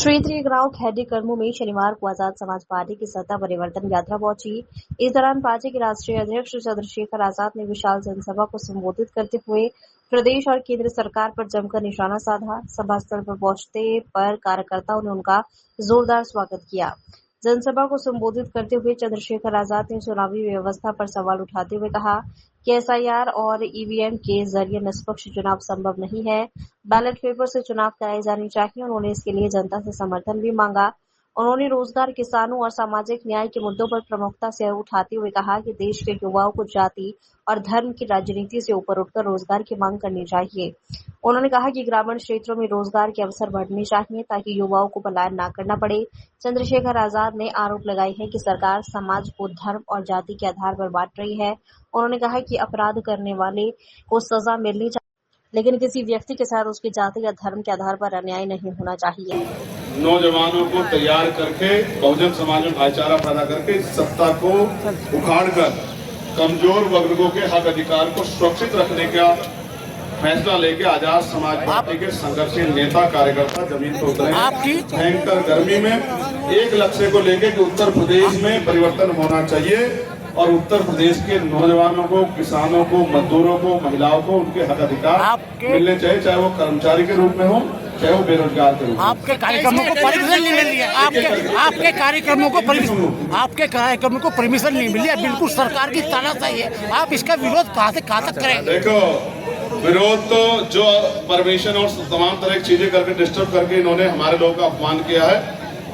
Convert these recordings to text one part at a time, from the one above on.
क्षेत्रीय गांव खैडी कर्मू में शनिवार को आजाद समाज पार्टी की सत्ता परिवर्तन यात्रा पहुंची। इस दौरान पार्टी के राष्ट्रीय अध्यक्ष चंद्रशेखर आजाद ने विशाल जनसभा को संबोधित करते हुए प्रदेश और केंद्र सरकार पर जमकर निशाना साधा। सभा स्थल पर पहुंचते पर कार्यकर्ताओं ने उनका जोरदार स्वागत किया। जनसभा को संबोधित करते हुए चंद्रशेखर आजाद ने चुनावी व्यवस्था पर सवाल उठाते हुए कहा कि एसआईआर और ईवीएम के जरिए निष्पक्ष चुनाव संभव नहीं है। बैलेट पेपर से चुनाव कराए जाने चाहिए। उन्होंने इसके लिए जनता से समर्थन भी मांगा। उन्होंने रोजगार, किसानों और सामाजिक न्याय के मुद्दों पर प्रमुखता से उठाते हुए कहा कि देश के युवाओं को जाति और धर्म की राजनीति से ऊपर उठकर रोजगार की मांग करनी चाहिए। उन्होंने कहा कि ग्रामीण क्षेत्रों में रोजगार के अवसर बढ़ने चाहिए ताकि युवाओं को पलायन न करना पड़े। चंद्रशेखर आजाद ने आरोप लगाए हैं कि सरकार समाज को धर्म और जाति के आधार पर बांट रही है। उन्होंने कहा कि अपराध करने वाले को सजा मिलनी चाहिए, लेकिन किसी व्यक्ति के साथ उसकी जाति या धर्म के आधार पर अन्याय नहीं होना चाहिए। नौजवानों को तैयार करके बहुजन समाज में भाईचारा पैदा करके सत्ता को उखाड़कर कमजोर वर्गों के हक अधिकार को सुरक्षित रखने का फैसला लेके आजाद समाज पार्टी के संघर्षशील नेता कार्यकर्ता जमीन पर उतरे। भयंकर गर्मी में एक लक्ष्य को लेके कि उत्तर प्रदेश में परिवर्तन होना चाहिए और उत्तर प्रदेश के नौजवानों को, किसानों को, मजदूरों को, महिलाओं को उनके हक अधिकार मिलने चाहिए, चाहे वो कर्मचारी के रूप में हो, चाहे वो बेरोजगार के रूप में। आपके कार्यक्रमों को परमिशन नहीं मिली है। आपके कार्यक्रमों को परमिशन नहीं मिली है। बिल्कुल सरकार की तानाशाही है। आप इसका विरोध कहाँ से कहाँ तक करेंगे? देखो, विरोध तो जो परमिशन और तमाम तरह की चीजें करके डिस्टर्ब करके इन्होंने हमारे लोगों का अपमान किया है,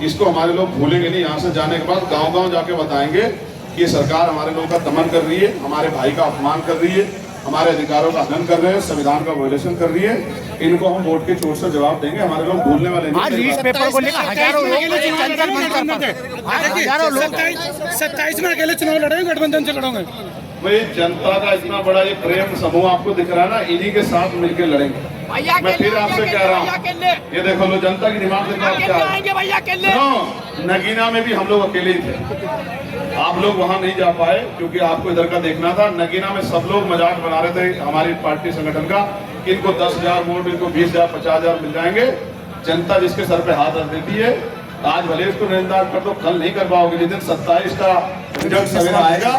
इसको हमारे लोग भूलेंगे नहीं। यहाँ से जाने के बाद गाँव-गाँव जाके बताएंगे कि सरकार हमारे लोगों का दमन कर रही है, हमारे भाई का अपमान कर रही है, हमारे अधिकारों का हनन कर रहे हैं, संविधान का वायलेशन कर रही है। इनको हम वोट के चोट से जवाब देंगे। हमारे लोग भूलने वाले नहीं। आज न्यूज़ पेपर को लेकर हजारों लोग 27 में अकेले चुनाव लड़ेंगे, गठबंधन से लड़ोगे। भाई जनता का इतना बड़ा ये प्रेम समूह आपको दिख रहा है ना, इन्हीं के साथ मिलकर लड़ेंगे। मैं फिर आपसे कह रहा हूँ, ये देखो लो जनता की डिमांड नगीना में भी हम लोग अकेले ही थे। आप लोग वहां नहीं जा पाए क्योंकि आपको इधर का देखना था। नगीना में सब लोग मजाक बना रहे थे हमारी पार्टी संगठन का कि इनको 10,000 वोट, इनको 20,000, 50,000 मिल जाएंगे। जनता जिसके सर पे हाथ रख देती है, आज भले इसको निंदा कर दो, कल नहीं कर पाओगे। जिस दिन 27 का रिजल्ट सवेरा आएगा,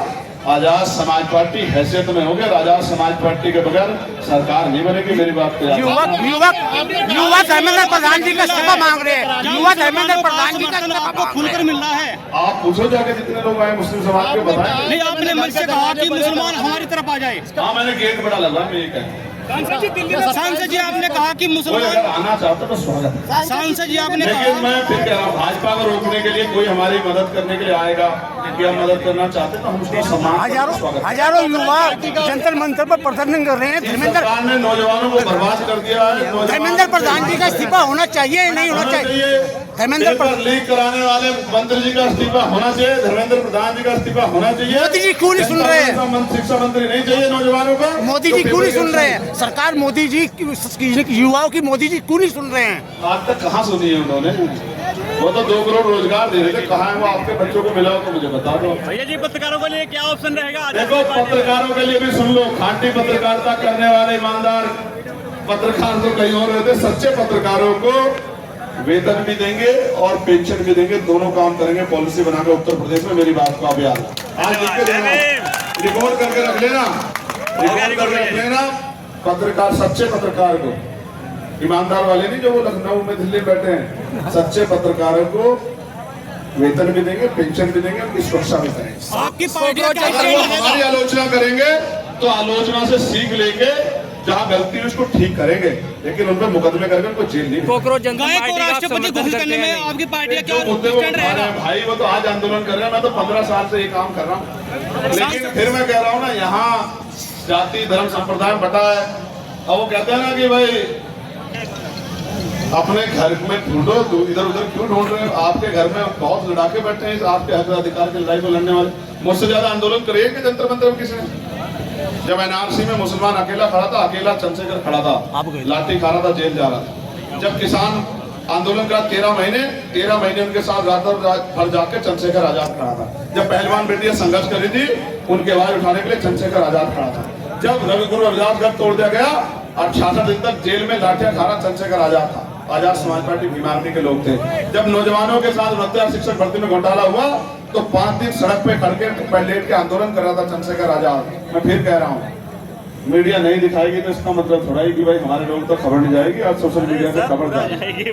आजाद समाज पार्टी हैसियत में होगी। आजाद समाज पार्टी के बगैर सरकार नहीं बनेगी। मेरी बात युवा धर्मेंद्र प्रधान जी का इस्तीफा मांग रहे हैं। युवा धर्मेंद्र प्रधान जी का इस्तीफा खुलकर मिल रहा है। आप पूछो जाके जितने लोग आए मुस्लिम समाज के बताएं। नहीं, आपने मंच से कहा कि मुसलमान हमारी तरफ आ जाए। हाँ, मैंने गेट बड़ा लगा, मैं ये कहूँ। सांसद जी आपने कहा कि मुसलमान आना चाहता तो स्वागत है। सांसद जी आपने लेकिन मैं फिर कह रहा हूँ, भाजपा को रोकने के लिए कोई हमारी मदद करने के लिए आएगा कि हम मदद करना चाहते तो हम उसका सम्मान। हजारों युवा जंतर मंतर पर प्रदर्शन कर रहे हैं। सरकार ने नौजवानों को बर्बाद कर दिया है। धर्मेंद्र प्रधान जी का इस्तीफा होना चाहिए, नहीं होना चाहिए? धर्मेंद्र प्रधान लीक कराने वाले मंत्री जी का इस्तीफा होना चाहिए। धर्मेंद्र प्रधान जी का इस्तीफा होना चाहिए। मोदी जी क्यों नहीं सुन रहे हैं? शिक्षा मंत्री नहीं चाहिए नौजवानों का। मोदी जी क्यों नहीं सुन रहे हैं? सरकार मोदी जी युवाओं की मोदी जी क्यों नहीं सुन रहे हैं? आज तक कहाँ सुनी है उन्होंने? वो तो 2 करोड़ रोजगार दे रहे थे, कहाँ है वो? आपके बच्चों को मिला हो तो मुझे बता दो। भैया जी, पत्रकारों के लिए क्या ऑप्शन रहेगा? देखो, पत्रकारों के लिए भी सुन लो। खांटी पत्रकारिता करने वाले ईमानदार पत्रकार तो कहीं और रहते। सच्चे पत्रकारों को वेतन भी देंगे और पेंशन भी देंगे, दोनों काम करेंगे। पॉलिसी बनाकर उत्तर प्रदेश में। मेरी बात को आप याद आज रिकॉर्ड करके रख लेना, रिकॉर्ड करके रख लेना। पत्रकार, सच्चे पत्रकार को, ईमानदार वाले नहीं जो वो लखनऊ में, दिल्ली बैठे हैं, सच्चे पत्रकारों को वेतन भी देंगे, पेंशन भी देंगे, उनकी सुरक्षा भी करेंगे। आपकी पार्टी हमारी आलोचना करेंगे तो आलोचना से सीख लेंगे, जहाँ गलती है उसको ठीक करेंगे, लेकिन उन पर मुकदमे करके उनको जेल नहीं। राष्ट्रपति घोषित करने में आपकी पार्टी क्या मुद्दे वो भाई, वो तो आज आंदोलन कर रहे हैं। मैं तो 15 साल से ये काम कर रहा हूँ। लेकिन फिर मैं कह रहा हूँ ना, यहाँ जाति धर्म संप्रदाय बटा है। अब वो कहते हैं ना कि भाई अपने घर में ढूंढो, तो इधर उधर क्यों ढूंढ रहे हो? आपके घर में बहुत लड़ाके बैठे हैं आपके हक अधिकार की लड़ाई को लड़ने वाले। मुझसे ज्यादा आंदोलन करिए कि जंतर मंतर में किसी ने? जब एनआरसी में मुसलमान अकेला खड़ा था, अकेला चंद्रशेखर खड़ा था, लाठी खा रहा था, जेल जा रहा था। जब किसान आंदोलन का 13 महीने उनके साथ रात भर जाके चंद्रशेखर आजाद खड़ा था। जब पहलवान बेटियां संघर्ष कर रही थी, उनके आवाज उठाने के लिए चंद्रशेखर आजाद खड़ा था। जब रवि गुरु रविदास गढ़ तोड़ दिया गया और 66 दिन तक जेल में लाठियां खा रहा चंद्रशेखर आजाद था। आजाद समाज पार्टी भीमार्मी के लोग थे। जब नौजवानों के साथ उनहत्तर शिक्षक भर्ती में घोटाला हुआ तो 5 दिन सड़क पे खड़ के लेट के आंदोलन कर रहा था चंद्रशेखर आजाद। मैं फिर कह रहा हूँ, मीडिया नहीं दिखाएगी तो इसका मतलब थोड़ा ही कि भाई हमारे लोग तक खबर नहीं जाएगी और सोशल मीडिया से खबर जाएगी।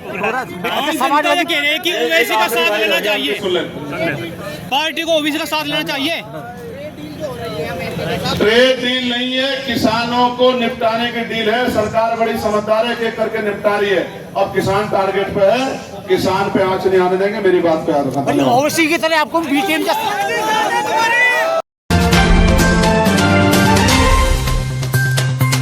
समाजवादी कह रहे हैं कि ओवैसी का साथ लेना चाहिए, पार्टी को ओवैसी का साथ लेना चाहिए। ट्रेड डील नहीं है, किसानों को निपटाने की डील है। सरकार बड़ी समझदार है, एक करके निपटा रही है। अब किसान टारगेट पे है, किसान पे आंच नहीं आने देंगे। मेरी बात पे याद रखना। ओवैसी की तरह आपको बीटीएम